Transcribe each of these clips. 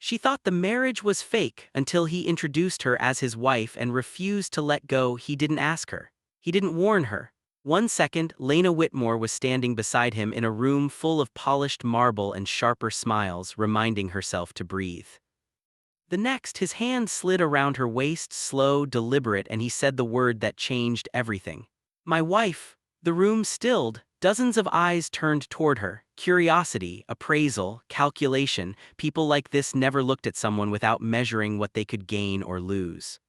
She thought the marriage was fake until he introduced her as his wife and refused to let go. He didn't ask her. He didn't warn her. One second, Lena Whitmore was standing beside him in a room full of polished marble and sharper smiles, reminding herself to breathe. The next, his hand slid around her waist, slow, deliberate, and he said the word that changed everything. My wife. The room stilled. Dozens of eyes turned toward her. Curiosity, appraisal, calculation. People like this never looked at someone without measuring what they could gain or lose.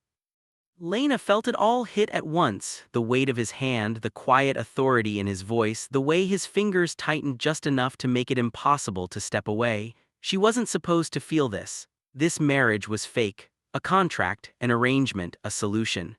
Lena felt it all hit at once, the weight of his hand, the quiet authority in his voice, the way his fingers tightened just enough to make it impossible to step away. She wasn't supposed to feel this. This marriage was fake, a contract, an arrangement, a solution.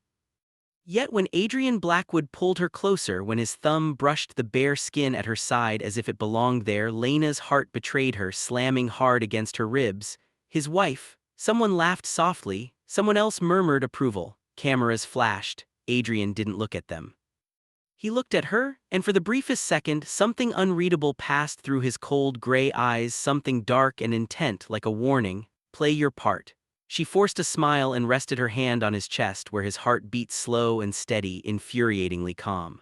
Yet when Adrian Blackwood pulled her closer, when his thumb brushed the bare skin at her side as if it belonged there, Lena's heart betrayed her, slamming hard against her ribs. His wife. Someone laughed softly, someone else murmured approval. Cameras flashed. Adrian didn't look at them. He looked at her, and for the briefest second, something unreadable passed through his cold gray eyes, something dark and intent, like a warning. Play your part. She forced a smile and rested her hand on his chest where his heart beat slow and steady, infuriatingly calm.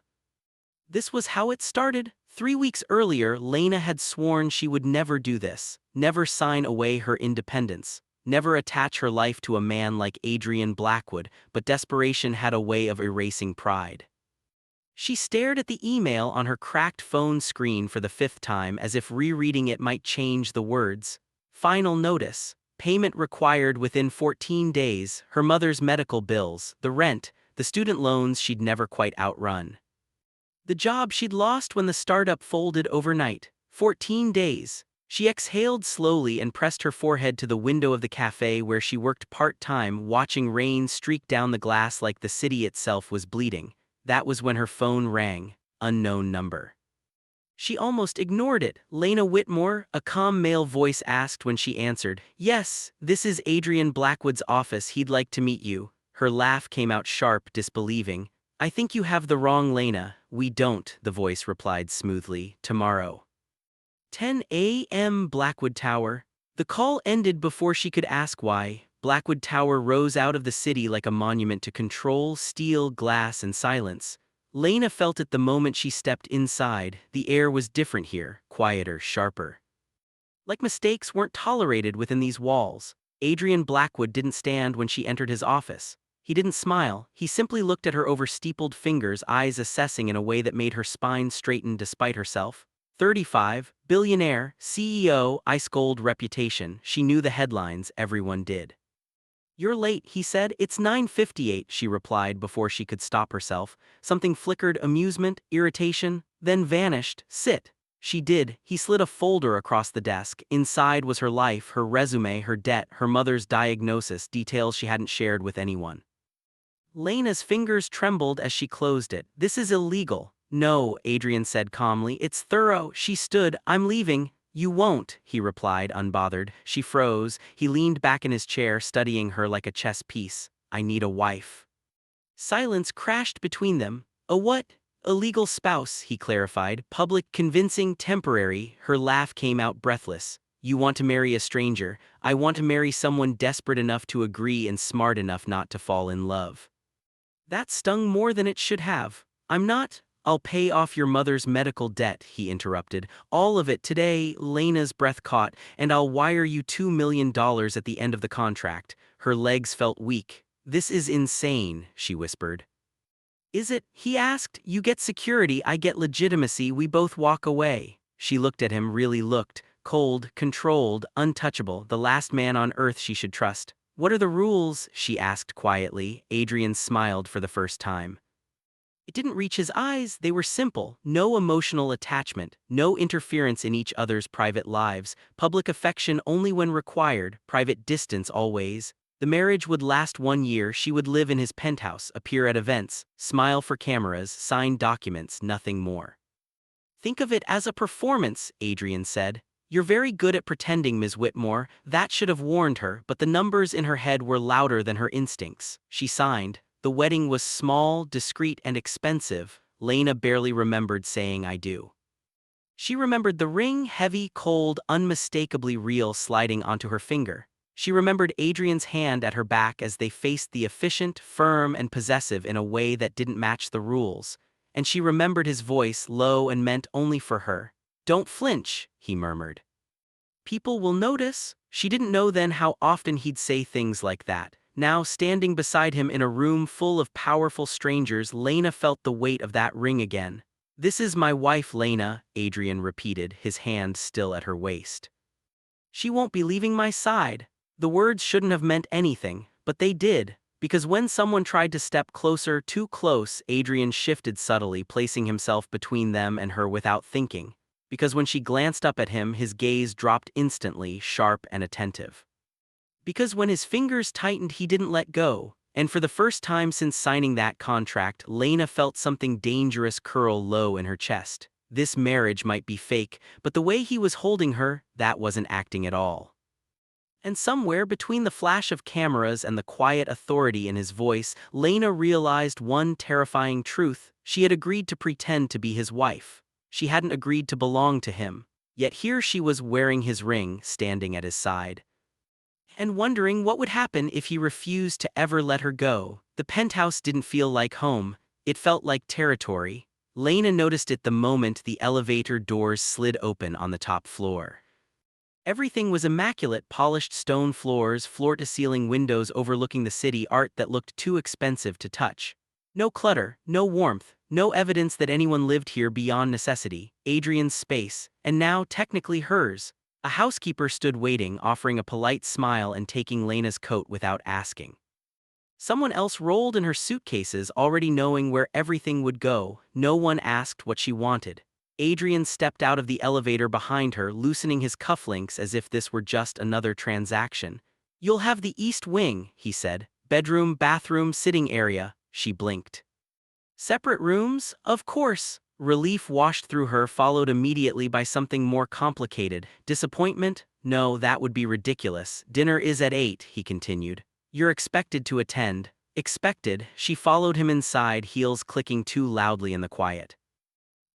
This was how it started. 3 weeks earlier, Lena had sworn she would never do this, never sign away her independence, never attach her life to a man like Adrian Blackwood, but desperation had a way of erasing pride. She stared at the email on her cracked phone screen for the 5th time as if rereading it might change the words. Final notice. Payment required within 14 days, her mother's medical bills, the rent, the student loans she'd never quite outrun. The job she'd lost when the startup folded overnight. 14 days. She exhaled slowly and pressed her forehead to the window of the cafe where she worked part-time, watching rain streak down the glass like the city itself was bleeding. That was when her phone rang. Unknown number. She almost ignored it. Lena Whitmore, a calm male voice asked when she answered. Yes, this is Adrian Blackwood's office. He'd like to meet you. Her laugh came out sharp, disbelieving. I think you have the wrong Lena. We don't, the voice replied smoothly. Tomorrow. 10 a.m. Blackwood Tower. The call ended before she could ask why. Blackwood Tower rose out of the city like a monument to control, steel, glass, and silence. Lena felt it the moment she stepped inside. The air was different here, quieter, sharper. Like mistakes weren't tolerated within these walls. Adrian Blackwood didn't stand when she entered his office. He didn't smile. He simply looked at her over steepled fingers, eyes assessing in a way that made her spine straighten despite herself. 35, billionaire, CEO, ice-cold reputation. She knew the headlines, everyone did. You're late, he said. It's 9:58, she replied before she could stop herself. Something flickered, amusement, irritation, then vanished. Sit. She did. He slid a folder across the desk. Inside was her life, her resume, her debt, her mother's diagnosis, details she hadn't shared with anyone. Lena's fingers trembled as she closed it. This is illegal. No, Adrian said calmly. It's thorough. She stood. I'm leaving. You won't, he replied, unbothered. She froze. He leaned back in his chair, studying her like a chess piece. I need a wife. Silence crashed between them. A what? A legal spouse, he clarified. Public, convincing, temporary. Her laugh came out breathless. You want to marry a stranger. I want to marry someone desperate enough to agree and smart enough not to fall in love. That stung more than it should have. I'm not. I'll pay off your mother's medical debt, he interrupted. All of it today. Lena's breath caught. And I'll wire you $2 million at the end of the contract. Her legs felt weak. This is insane, she whispered. Is it? He asked. You get security, I get legitimacy, we both walk away. She looked at him, really looked. Cold, controlled, untouchable, the last man on earth she should trust. What are the rules? She asked quietly. Adrian smiled for the first time. It didn't reach his eyes. They were simple. No emotional attachment, no interference in each other's private lives, public affection only when required, private distance always. The marriage would last 1 year. She would live in his penthouse, appear at events, smile for cameras, sign documents, nothing more. Think of it as a performance, Adrian said. You're very good at pretending, Ms. Whitmore. That should have warned her, but the numbers in her head were louder than her instincts. She signed. The wedding was small, discreet, and expensive. Lena barely remembered saying I do. She remembered the ring, heavy, cold, unmistakably real, sliding onto her finger. She remembered Adrian's hand at her back as they faced the efficient, firm, and possessive in a way that didn't match the rules, and she remembered his voice, low and meant only for her. "Don't flinch," he murmured. "People will notice." She didn't know then how often he'd say things like that. Now, standing beside him in a room full of powerful strangers, Lena felt the weight of that ring again. "This is my wife, Lena," Adrian repeated, his hand still at her waist. "She won't be leaving my side." The words shouldn't have meant anything, but they did, because when someone tried to step closer, too close, Adrian shifted subtly, placing himself between them and her without thinking. Because when she glanced up at him, his gaze dropped instantly, sharp and attentive. Because when his fingers tightened, he didn't let go, and for the first time since signing that contract, Lena felt something dangerous curl low in her chest. This marriage might be fake, but the way he was holding her, that wasn't acting at all. And somewhere between the flash of cameras and the quiet authority in his voice, Lena realized one terrifying truth: she had agreed to pretend to be his wife. She hadn't agreed to belong to him. Yet here she was wearing his ring, standing at his side, and wondering what would happen if he refused to ever let her go. The penthouse didn't feel like home, it felt like territory. Lena noticed it the moment the elevator doors slid open on the top floor. Everything was immaculate: polished stone floors, floor-to-ceiling windows overlooking the city, art that looked too expensive to touch. No clutter, no warmth, no evidence that anyone lived here beyond necessity. Adrian's space, and now technically hers. A housekeeper stood waiting, offering a polite smile and taking Lena's coat without asking. Someone else rolled in her suitcases, already knowing where everything would go. No one asked what she wanted. Adrian stepped out of the elevator behind her, loosening his cufflinks as if this were just another transaction. "You'll have the east wing," he said. "Bedroom, bathroom, sitting area." She blinked. "Separate rooms? Of course." Relief washed through her, followed immediately by something more complicated. Disappointment? "No, that would be ridiculous. Dinner is at 8, he continued. "You're expected to attend." Expected? She followed him inside, heels clicking too loudly in the quiet.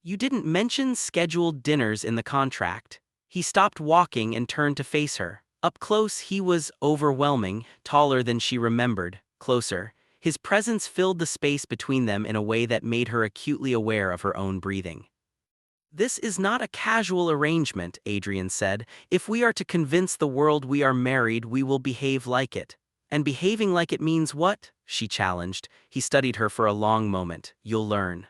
"You didn't mention scheduled dinners in the contract." He stopped walking and turned to face her. Up close, he was overwhelming, taller than she remembered. Closer, his presence filled the space between them in a way that made her acutely aware of her own breathing. "This is not a casual arrangement," Adrian said. "If we are to convince the world we are married, we will behave like it." "And behaving like it means what?" she challenged. He studied her for a long moment. "You'll learn."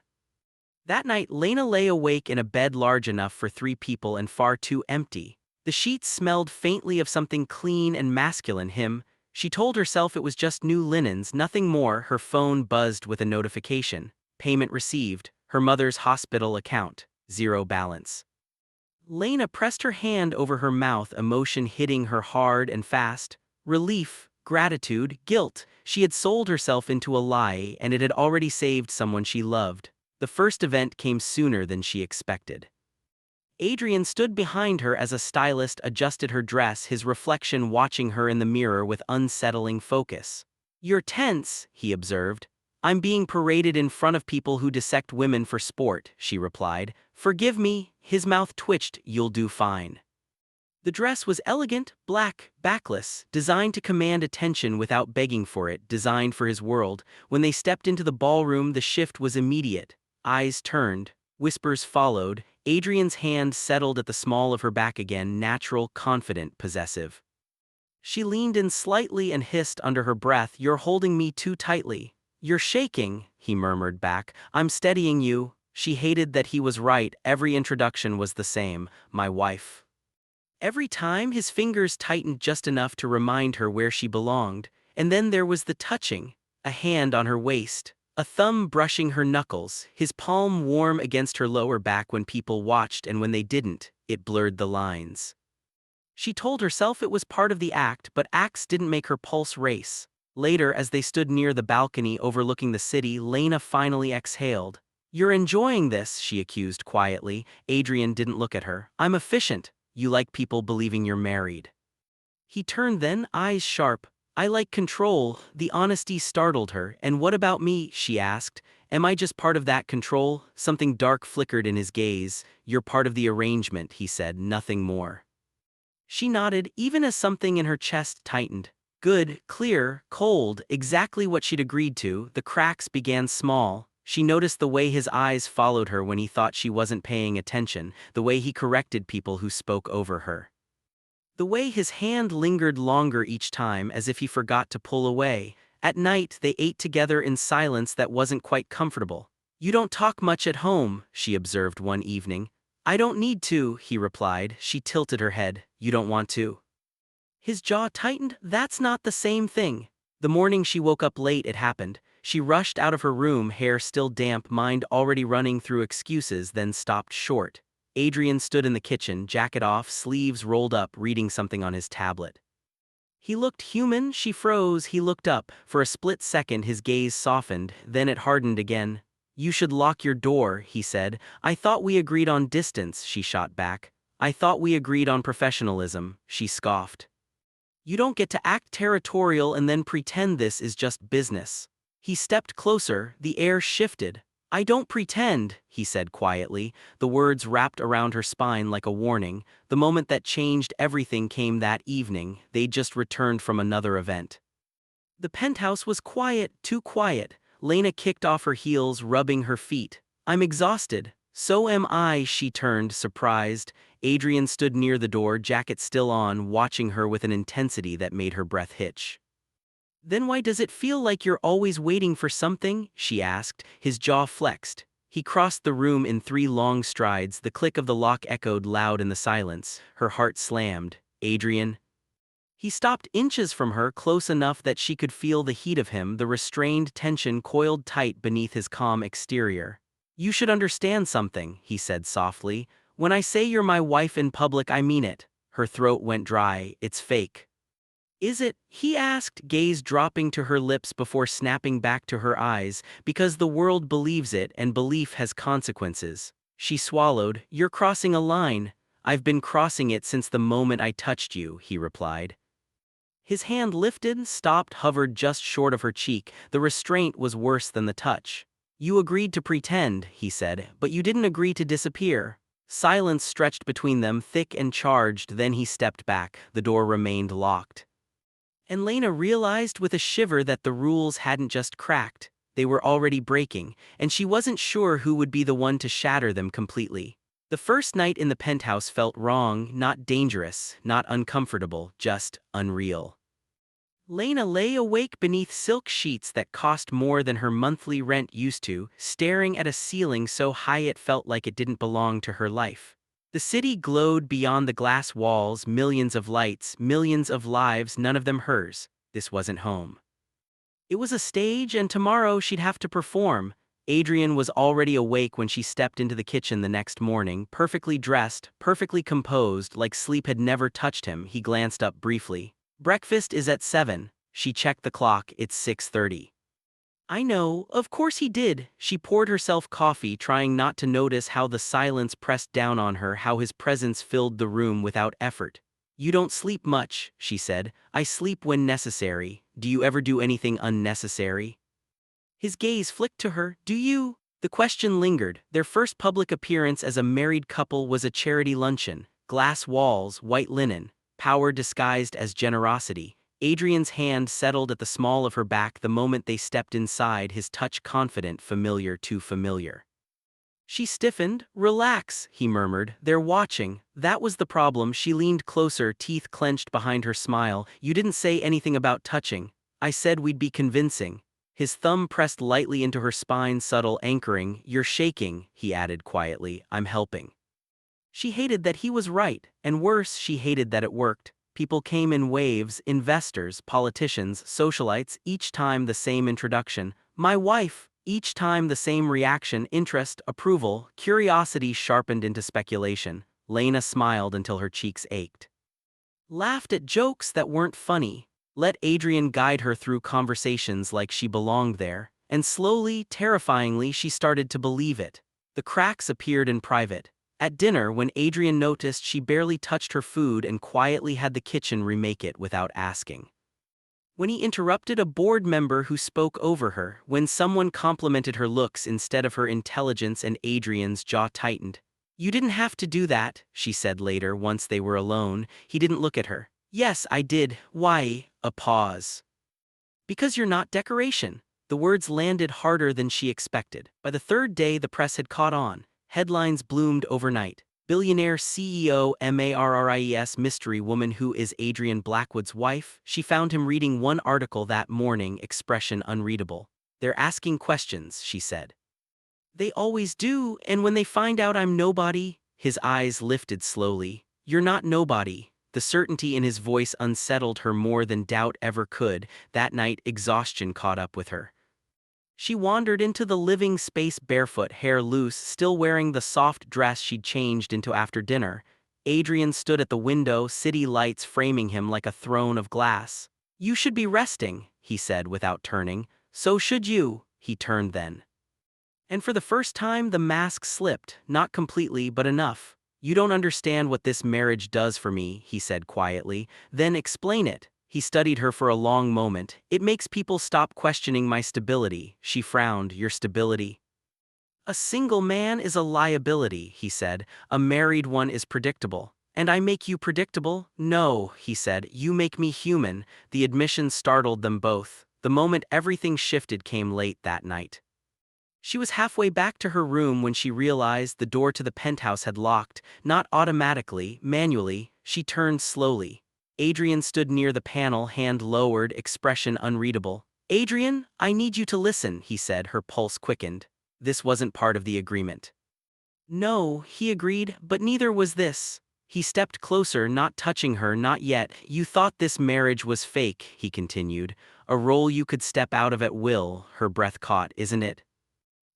That night, Lena lay awake in a bed large enough for 3 people and far too empty. The sheets smelled faintly of something clean and masculine. Him. She told herself it was just new linens, nothing more. Her phone buzzed with a notification. Payment received. Her mother's hospital account. 0 balance. Lena pressed her hand over her mouth, emotion hitting her hard and fast. Relief, gratitude, guilt. She had sold herself into a lie, and it had already saved someone she loved. The first event came sooner than she expected. Adrian stood behind her as a stylist adjusted her dress, his reflection watching her in the mirror with unsettling focus. "You're tense," he observed. "I'm being paraded in front of people who dissect women for sport," she replied. "Forgive me." His mouth twitched. "You'll do fine." The dress was elegant, black, backless, designed to command attention without begging for it, designed for his world. When they stepped into the ballroom, the shift was immediate. Eyes turned, whispers followed. Adrian's hand settled at the small of her back again, natural, confident, possessive. She leaned in slightly and hissed under her breath, "You're holding me too tightly." "You're shaking," he murmured back. "I'm steadying you." She hated that he was right. Every introduction was the same. "My wife." Every time his fingers tightened just enough to remind her where she belonged. And then there was the touching, a hand on her waist, a thumb brushing her knuckles, his palm warm against her lower back when people watched, and when they didn't, it blurred the lines. She told herself it was part of the act, but acts didn't make her pulse race. Later, as they stood near the balcony overlooking the city, Lena finally exhaled. "You're enjoying this," she accused quietly. Adrian didn't look at her. "I'm efficient. You like people believing you're married." He turned then, eyes sharp. "I like control." The honesty startled her. "And what about me?" she asked. "Am I just part of that control?" Something dark flickered in his gaze. "You're part of the arrangement," he said, "nothing more." She nodded, even as something in her chest tightened. Good, clear, cold, exactly what she'd agreed to. The cracks began small. She noticed the way his eyes followed her when he thought she wasn't paying attention, the way he corrected people who spoke over her. The way his hand lingered longer each time as if he forgot to pull away. At night, they ate together in silence that wasn't quite comfortable. "You don't talk much at home," she observed one evening. "I don't need to," he replied. She tilted her head. "You don't want to?" His jaw tightened. "That's not the same thing." The morning she woke up late, it happened. She rushed out of her room, hair still damp, mind already running through excuses, then stopped short. Adrian stood in the kitchen, jacket off, sleeves rolled up, reading something on his tablet. He looked human. She froze. He looked up. For a split second his gaze softened, then it hardened again. "You should lock your door," he said. "I thought we agreed on distance," she shot back. "I thought we agreed on professionalism," she scoffed. "You don't get to act territorial and then pretend this is just business." He stepped closer, the air shifted. "I don't pretend," he said quietly. The words wrapped around her spine like a warning. The moment that changed everything came that evening. They'd just returned from another event. The penthouse was quiet, too quiet. Lena kicked off her heels, rubbing her feet. "I'm exhausted." "So am I," she turned, surprised. Adrian stood near the door, jacket still on, watching her with an intensity that made her breath hitch. "Then why does it feel like you're always waiting for something?" she asked. His jaw flexed. He crossed the room in 3 long strides. The click of the lock echoed loud in the silence. Her heart slammed. "Adrian?" He stopped inches from her, close enough that she could feel the heat of him, the restrained tension coiled tight beneath his calm exterior. "You should understand something," he said softly. "When I say you're my wife in public, I mean it." Her throat went dry. "It's fake." "Is it?" he asked, gaze dropping to her lips before snapping back to her eyes. "Because the world believes it, and belief has consequences." She swallowed. "You're crossing a line." "I've been crossing it since the moment I touched you," he replied. His hand lifted, stopped, hovered just short of her cheek. The restraint was worse than the touch. "You agreed to pretend," he said, "but you didn't agree to disappear." Silence stretched between them, thick and charged. Then he stepped back. The door remained locked. And Lena realized with a shiver that the rules hadn't just cracked. They were already breaking, and she wasn't sure who would be the one to shatter them completely. The first night in the penthouse felt wrong, not dangerous, not uncomfortable, just unreal. Lena lay awake beneath silk sheets that cost more than her monthly rent used to, staring at a ceiling so high it felt like it didn't belong to her life. The city glowed beyond the glass walls, millions of lights, millions of lives, none of them hers. This wasn't home. It was a stage, and tomorrow she'd have to perform. Adrian was already awake when she stepped into the kitchen the next morning, perfectly dressed, perfectly composed, like sleep had never touched him. He glanced up briefly. "Breakfast is at 7. She checked the clock. "It's 6:30. "I know, of course he did." She poured herself coffee, trying not to notice how the silence pressed down on her, how his presence filled the room without effort. "You don't sleep much," she said. "I sleep when necessary." "Do you ever do anything unnecessary?" His gaze flicked to her. "Do you?" The question lingered. Their first public appearance as a married couple was a charity luncheon. Glass walls, white linen, power disguised as generosity. Adrian's hand settled at the small of her back the moment they stepped inside, his touch confident, familiar, too familiar. She stiffened. "Relax," he murmured. "They're watching." That was the problem. She leaned closer, teeth clenched behind her smile. "You didn't say anything about touching." "I said we'd be convincing." His thumb pressed lightly into her spine, subtle, anchoring. "You're shaking," he added quietly. "I'm helping." She hated that he was right, and worse, she hated that it worked. People came in waves, investors, politicians, socialites, each time the same introduction. "My wife." Each time the same reaction, interest, approval, curiosity sharpened into speculation. Lena smiled until her cheeks ached. Laughed at jokes that weren't funny. Let Adrian guide her through conversations like she belonged there. And slowly, terrifyingly, she started to believe it. The cracks appeared in private. At dinner, when Adrian noticed she barely touched her food and quietly had the kitchen remake it without asking. When he interrupted a board member who spoke over her, when someone complimented her looks instead of her intelligence, and Adrian's jaw tightened. You didn't have to do that, she said later once they were alone. He didn't look at her. Yes, I did. Why? A pause. Because you're not decoration. The words landed harder than she expected. By the third day, the press had caught on. Headlines bloomed overnight. Billionaire CEO Maries mystery woman who is Adrian Blackwood's wife. She found him reading one article that morning, expression unreadable. They're asking questions, she said. They always do, and when they find out I'm nobody, his eyes lifted slowly. You're not nobody. The certainty in his voice unsettled her more than doubt ever could. That night, exhaustion caught up with her. She wandered into the living space barefoot, hair loose, still wearing the soft dress she'd changed into after dinner. Adrian stood at the window, city lights framing him like a throne of glass. You should be resting, he said without turning. So should you, he turned then. And for the first time the mask slipped, not completely but enough. You don't understand what this marriage does for me, he said quietly. Then explain it. He studied her for a long moment. It makes people stop questioning my stability. She frowned. Your stability? A single man is a liability, he said. A married one is predictable. And I make you predictable? No, he said. You make me human. The admission startled them both. The moment everything shifted came late that night. She was halfway back to her room when she realized the door to the penthouse had locked, not automatically, manually. She turned slowly. Adrian stood near the panel, hand lowered, expression unreadable. Adrian, I need you to listen, he said, her pulse quickened. This wasn't part of the agreement. No, he agreed, but neither was this. He stepped closer, not touching her, not yet. You thought this marriage was fake, he continued. A role you could step out of at will, her breath caught, isn't it?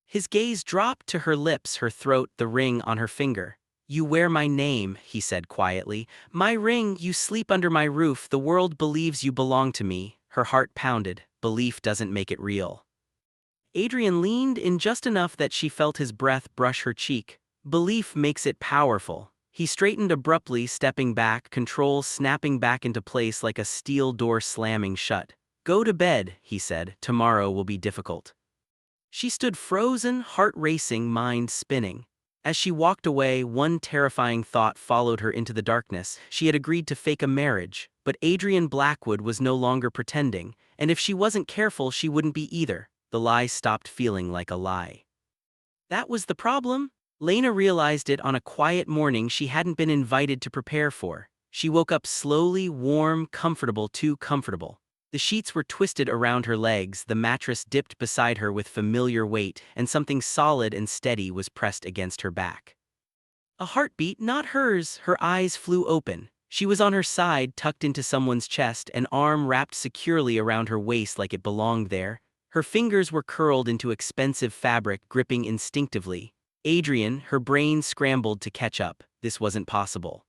His gaze dropped to her lips, her throat, the ring on her finger. You wear my name, he said quietly. My ring, you sleep under my roof, the world believes you belong to me. Her heart pounded. Belief doesn't make it real. Adrian leaned in just enough that she felt his breath brush her cheek. Belief makes it powerful. He straightened abruptly, stepping back, control snapping back into place like a steel door slamming shut. Go to bed, he said. Tomorrow will be difficult. She stood frozen, heart racing, mind spinning. As she walked away, one terrifying thought followed her into the darkness. She had agreed to fake a marriage, but Adrian Blackwood was no longer pretending, and if she wasn't careful, she wouldn't be either. The lie stopped feeling like a lie. That was the problem. Lena realized it on a quiet morning she hadn't been invited to prepare for. She woke up slowly, warm, comfortable, too comfortable. The sheets were twisted around her legs, the mattress dipped beside her with familiar weight, and something solid and steady was pressed against her back. A heartbeat, not hers. Her eyes flew open. She was on her side, tucked into someone's chest, an arm wrapped securely around her waist like it belonged there. Her fingers were curled into expensive fabric, gripping instinctively. Adrian, her brain scrambled to catch up. This wasn't possible.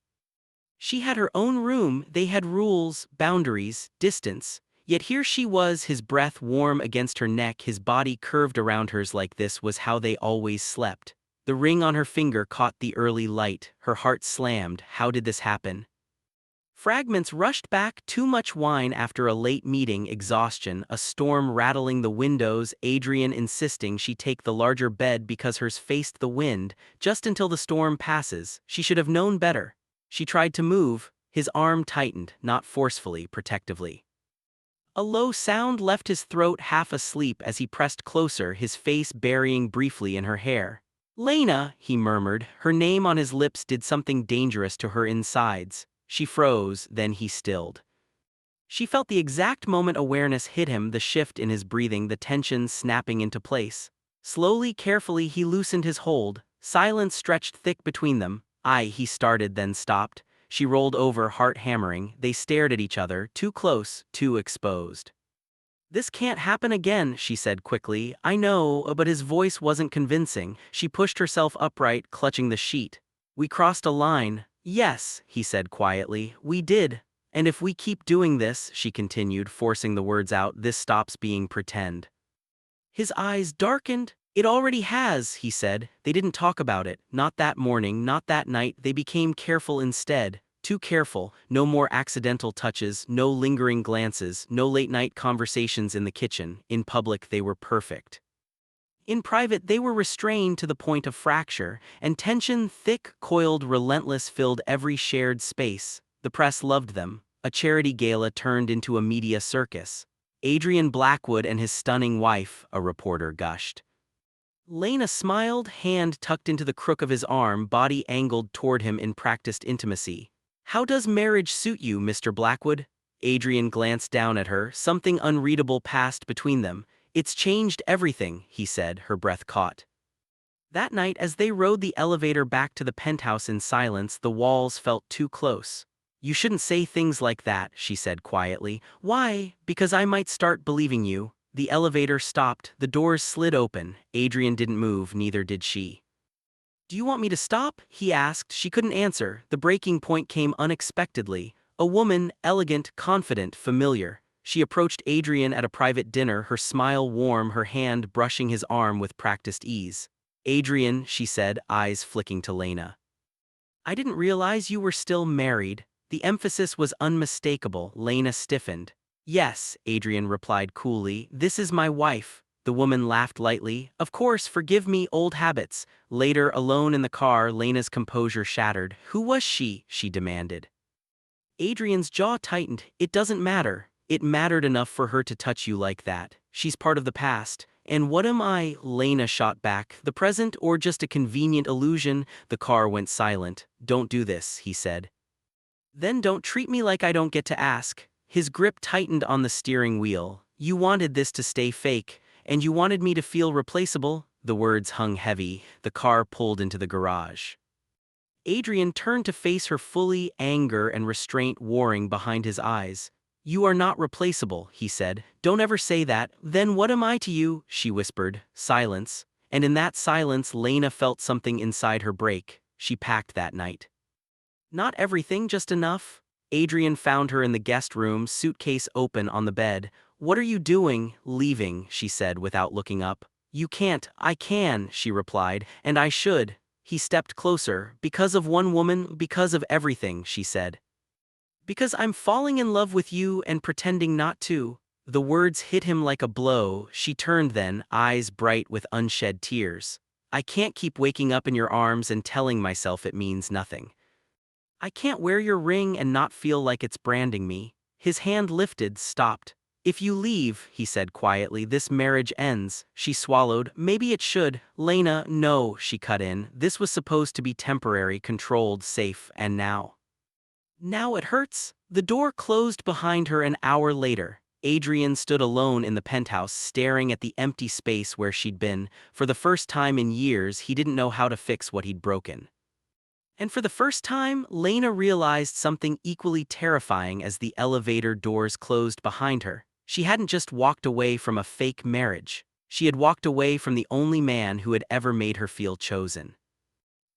She had her own room, they had rules, boundaries, distance. Yet here she was, his breath warm against her neck, his body curved around hers like this was how they always slept. The ring on her finger caught the early light, her heart slammed. How did this happen? Fragments rushed back, too much wine after a late meeting, exhaustion, a storm rattling the windows, Adrian insisting she take the larger bed because hers faced the wind, just until the storm passes. She should have known better. She tried to move, his arm tightened, not forcefully, protectively. A low sound left his throat half asleep as he pressed closer, his face burying briefly in her hair. Lena, he murmured, her name on his lips did something dangerous to her insides. She froze, then he stilled. She felt the exact moment awareness hit him, the shift in his breathing, the tension snapping into place. Slowly, carefully, he loosened his hold. Silence stretched thick between them. He started, then stopped. She rolled over, heart hammering. They stared at each other, too close, too exposed. This can't happen again, she said quickly. I know, but his voice wasn't convincing. She pushed herself upright, clutching the sheet. We crossed a line. Yes, he said quietly, we did. And if we keep doing this, she continued, forcing the words out, this stops being pretend. His eyes darkened. It already has, he said. They didn't talk about it, not that morning, not that night. They became careful instead. Too careful, no more accidental touches, no lingering glances, no late-night conversations in the kitchen. In public they were perfect. In private, they were restrained to the point of fracture, and tension, thick, coiled, relentless, filled every shared space. The press loved them. A charity gala turned into a media circus. Adrian Blackwood and his stunning wife, a reporter gushed. Lena smiled, hand tucked into the crook of his arm, body angled toward him in practiced intimacy. "How does marriage suit you, Mr. Blackwood?" Adrian glanced down at her, something unreadable passed between them. "It's changed everything," he said, her breath caught. That night, as they rode the elevator back to the penthouse in silence, the walls felt too close. "You shouldn't say things like that," she said quietly. "Why?" "Because I might start believing you." The elevator stopped, the doors slid open. Adrian didn't move, neither did she. "Do you want me to stop?" he asked. She couldn't answer. The breaking point came unexpectedly. A woman, elegant, confident, familiar. She approached Adrian at a private dinner, her smile warm, her hand brushing his arm with practiced ease. "Adrian," she said, eyes flicking to Lena. "I didn't realize you were still married." The emphasis was unmistakable. Lena stiffened. "Yes," Adrian replied coolly, "this is my wife." The woman laughed lightly. "Of course, forgive me, old habits." Later, alone in the car, Lena's composure shattered. "Who was she?" she demanded. Adrian's jaw tightened. "It doesn't matter. It mattered enough for her to touch you like that. She's part of the past. And what am I?" Lena shot back. "The present, or just a convenient illusion?" The car went silent. "Don't do this," he said. "Then don't treat me like I don't get to ask." His grip tightened on the steering wheel. "You wanted this to stay fake, and you wanted me to feel replaceable." The words hung heavy. The car pulled into the garage. Adrian turned to face her fully, anger and restraint warring behind his eyes. "You are not replaceable," he said. "Don't ever say that." "Then what am I to you?" she whispered. Silence. And in that silence, Lena felt something inside her break. She packed that night. Not everything, just enough. Adrian found her in the guest room, suitcase open on the bed. "What are you doing?" "Leaving," she said without looking up. "You can't." "I can," she replied, "and I should." He stepped closer. "Because of one woman, because of everything," she said. "Because I'm falling in love with you and pretending not to." The words hit him like a blow. She turned then, eyes bright with unshed tears. "I can't keep waking up in your arms and telling myself it means nothing. I can't wear your ring and not feel like it's branding me." His hand lifted, stopped. "If you leave," he said quietly, "this marriage ends." She swallowed. "Maybe it should." "Lena, no," she cut in. "This was supposed to be temporary, controlled, safe, and now. Now it hurts." The door closed behind her an hour later. Adrian stood alone in the penthouse, staring at the empty space where she'd been. For the first time in years, he didn't know how to fix what he'd broken. And for the first time, Lena realized something equally terrifying as the elevator doors closed behind her. She hadn't just walked away from a fake marriage. She had walked away from the only man who had ever made her feel chosen.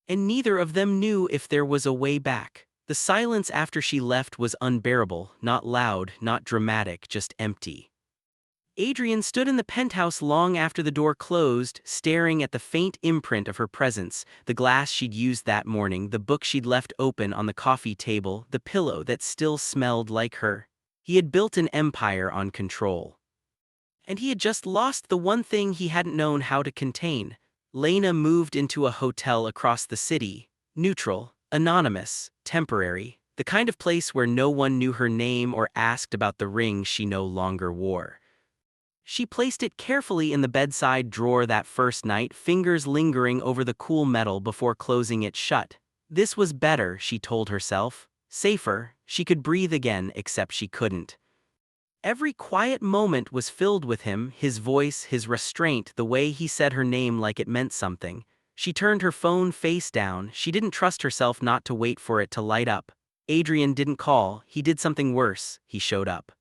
And neither of them knew if there was a way back. The silence after she left was unbearable, not loud, not dramatic, just empty. Adrian stood in the penthouse long after the door closed, staring at the faint imprint of her presence, the glass she'd used that morning, the book she'd left open on the coffee table, the pillow that still smelled like her. He had built an empire on control. And he had just lost the one thing he hadn't known how to contain. Lena moved into a hotel across the city, neutral, anonymous, temporary, the kind of place where no one knew her name or asked about the ring she no longer wore. She placed it carefully in the bedside drawer that first night, fingers lingering over the cool metal before closing it shut. This was better, she told herself. Safer. She could breathe again, except she couldn't. Every quiet moment was filled with him, his voice, his restraint, the way he said her name like it meant something. She turned her phone face down. She didn't trust herself not to wait for it to light up. Adrian didn't call. He did something worse. He showed up.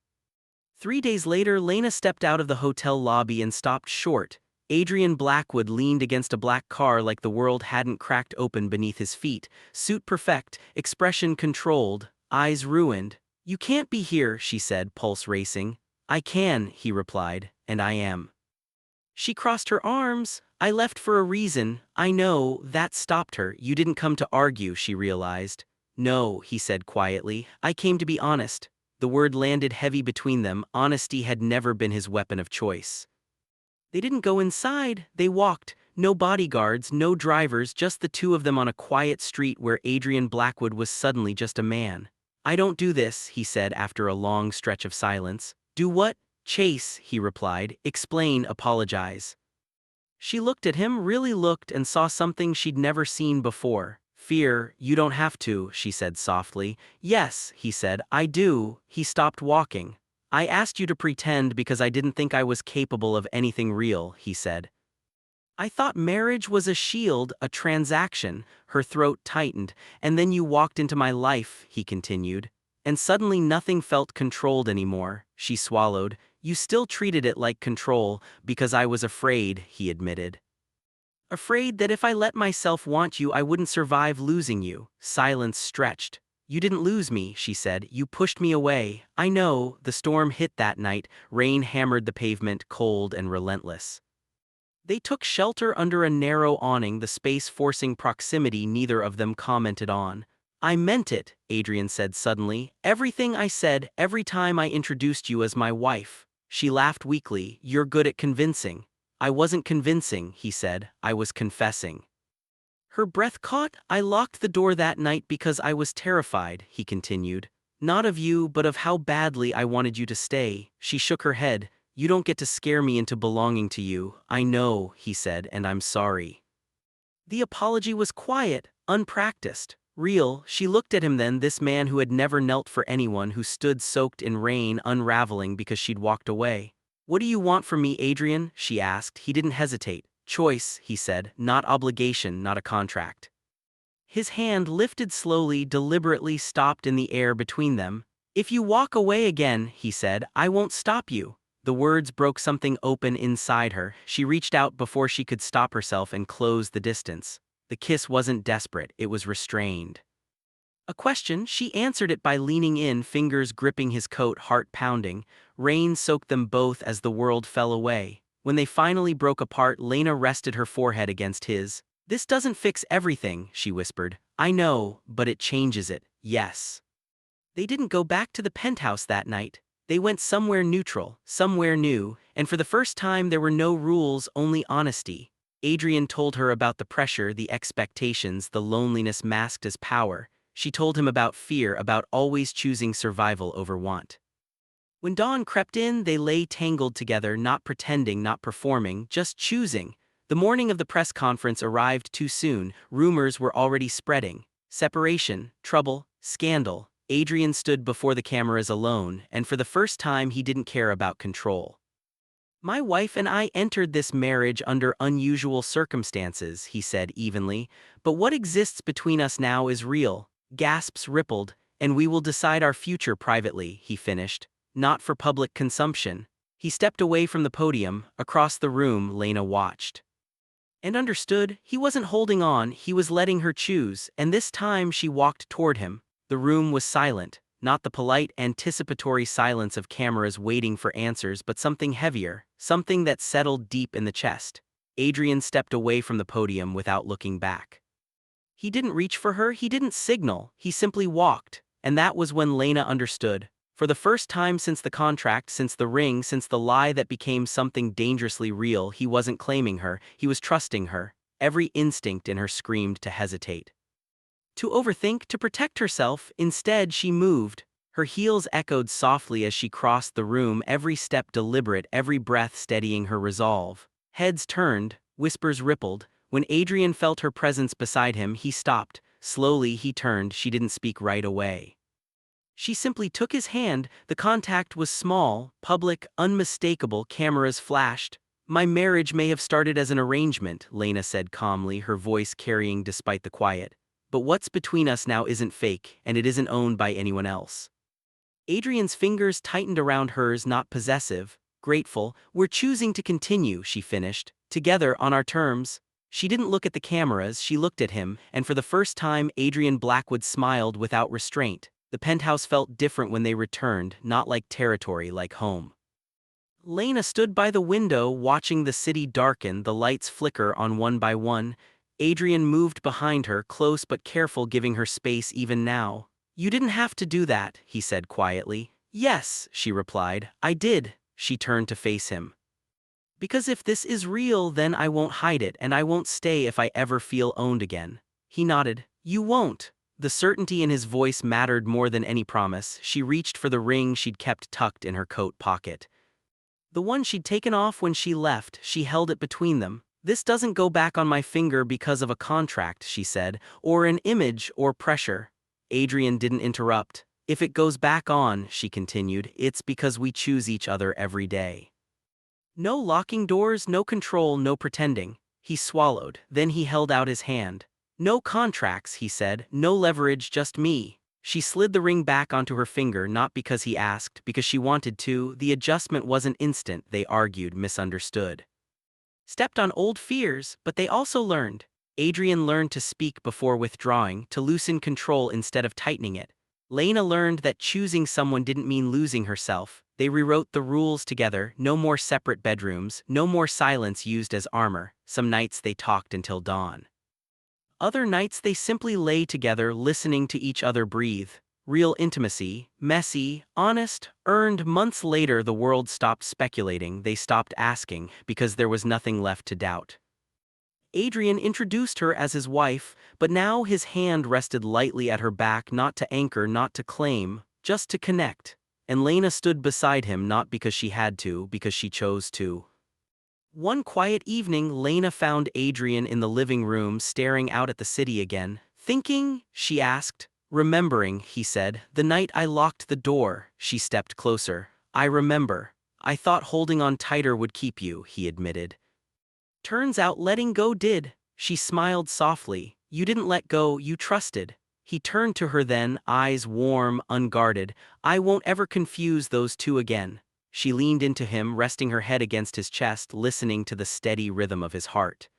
3 days later, Lena stepped out of the hotel lobby and stopped short. Adrian Blackwood leaned against a black car like the world hadn't cracked open beneath his feet, suit perfect, expression controlled, eyes ruined. "You can't be here," she said, pulse racing. "I can," he replied, "and I am." She crossed her arms. "I left for a reason." "I know." That stopped her. "You didn't come to argue," she realized. "No," he said quietly. "I came to be honest." The word landed heavy between them. Honesty had never been his weapon of choice. They didn't go inside, they walked. No bodyguards, no drivers, just the two of them on a quiet street where Adrian Blackwood was suddenly just a man. "I don't do this," he said after a long stretch of silence. "Do what?" "Chase," he replied. "Explain, apologize." She looked at him, really looked, and saw something she'd never seen before. "Fear, you don't have to," she said softly. "Yes," he said, "I do." He stopped walking. "I asked you to pretend because I didn't think I was capable of anything real," he said. "I thought marriage was a shield, a transaction." Her throat tightened. "And then you walked into my life," he continued. "And suddenly nothing felt controlled anymore." She swallowed. "You still treated it like control, because I was afraid," he admitted. "Afraid that if I let myself want you I wouldn't survive losing you." Silence stretched. "You didn't lose me," she said. "You pushed me away." "I know." The storm hit that night. Rain hammered the pavement, cold and relentless. They took shelter under a narrow awning, the space forcing proximity neither of them commented on. "I meant it," Adrian said suddenly. "Everything I said, every time I introduced you as my wife." She laughed weakly. "You're good at convincing." "I wasn't convincing," he said. "I was confessing." Her breath caught. "I locked the door that night because I was terrified," he continued. "Not of you, but of how badly I wanted you to stay." She shook her head. "You don't get to scare me into belonging to you." "I know," he said, "and I'm sorry." The apology was quiet, unpracticed, real. She looked at him then, this man who had never knelt for anyone, who stood soaked in rain, unraveling because she'd walked away. "What do you want from me, Adrian?" she asked. He didn't hesitate. "Choice," he said, "not obligation, not a contract." His hand lifted slowly, deliberately, stopped in the air between them. "If you walk away again," he said, "I won't stop you." The words broke something open inside her. She reached out before she could stop herself and close the distance. The kiss wasn't desperate, it was restrained. A question, she answered it by leaning in, fingers gripping his coat, heart pounding. Rain soaked them both as the world fell away. When they finally broke apart, Lena rested her forehead against his. "This doesn't fix everything," she whispered. "I know, but it changes it, yes." They didn't go back to the penthouse that night. They went somewhere neutral, somewhere new, and for the first time there were no rules, only honesty. Adrian told her about the pressure, the expectations, the loneliness masked as power. She told him about fear, about always choosing survival over want. When dawn crept in, they lay tangled together, not pretending, not performing, just choosing. The morning of the press conference arrived too soon. Rumors were already spreading. Separation, trouble, scandal. Adrian stood before the cameras alone, and for the first time he didn't care about control. "My wife and I entered this marriage under unusual circumstances," he said evenly, "but what exists between us now is real." Gasps rippled. "And we will decide our future privately," he finished. "Not for public consumption." He stepped away from the podium. Across the room, Lena watched and understood. He wasn't holding on, he was letting her choose, and this time she walked toward him. The room was silent, not the polite, anticipatory silence of cameras waiting for answers, but something heavier, something that settled deep in the chest. Adrian stepped away from the podium without looking back. He didn't reach for her, he didn't signal, he simply walked, and that was when Lena understood. For the first time since the contract, since the ring, since the lie that became something dangerously real, he wasn't claiming her, he was trusting her. Every instinct in her screamed to hesitate, to overthink, to protect herself. Instead, she moved. Her heels echoed softly as she crossed the room, every step deliberate, every breath steadying her resolve. Heads turned, whispers rippled. When Adrian felt her presence beside him, he stopped. Slowly he turned. She didn't speak right away. She simply took his hand. The contact was small, public, unmistakable. Cameras flashed. "My marriage may have started as an arrangement," Lena said calmly, her voice carrying despite the quiet. "But what's between us now isn't fake, and it isn't owned by anyone else." Adrian's fingers tightened around hers, not possessive, grateful. "We're choosing to continue," she finished, "together on our terms." She didn't look at the cameras, she looked at him, and for the first time Adrian Blackwood smiled without restraint. The penthouse felt different when they returned, not like territory, like home. Lena stood by the window, watching the city darken, the lights flicker on one by one. Adrian moved behind her, close but careful, giving her space even now. "You didn't have to do that," he said quietly. "Yes," she replied, "I did." She turned to face him. Because if this is real, then I won't hide it and I won't stay if I ever feel owned again. He nodded. You won't. The certainty in his voice mattered more than any promise. She reached for the ring she'd kept tucked in her coat pocket. The one she'd taken off when she left, she held it between them. This doesn't go back on my finger because of a contract, she said, or an image or pressure. Adrian didn't interrupt. If it goes back on, she continued, it's because we choose each other every day. No locking doors, no control, no pretending. He swallowed, then he held out his hand. No contracts, he said, no leverage, just me. She slid the ring back onto her finger, not because he asked, because she wanted to. The adjustment wasn't instant, they argued, misunderstood. Stepped on old fears, but they also learned. Adrian learned to speak before withdrawing, to loosen control instead of tightening it. Lena learned that choosing someone didn't mean losing herself. They rewrote the rules together, no more separate bedrooms, no more silence used as armor. Some nights they talked until dawn. Other nights they simply lay together listening to each other breathe. Real intimacy, messy, honest, earned. Months later the world stopped speculating, they stopped asking, because there was nothing left to doubt. Adrian introduced her as his wife, but now his hand rested lightly at her back, not to anchor, not to claim, just to connect. And Lena stood beside him not because she had to, because she chose to. One quiet evening, Lena found Adrian in the living room staring out at the city again. Thinking? She asked. Remembering, he said. The night I locked the door. She stepped closer. I remember. I thought holding on tighter would keep you, he admitted. Turns out letting go did. She smiled softly. You didn't let go, you trusted. He turned to her then, eyes warm, unguarded. I won't ever confuse those two again. She leaned into him, resting her head against his chest, listening to the steady rhythm of his heart.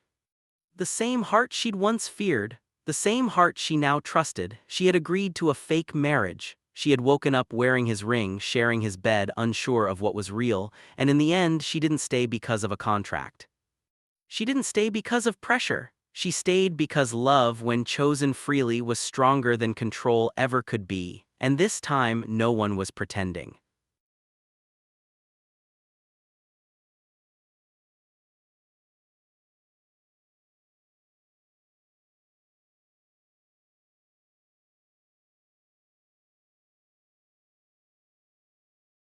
The same heart she'd once feared, the same heart she now trusted. She had agreed to a fake marriage. She had woken up wearing his ring, sharing his bed, unsure of what was real, and in the end she didn't stay because of a contract. She didn't stay because of pressure. She stayed because love, when chosen freely, was stronger than control ever could be, and this time no one was pretending.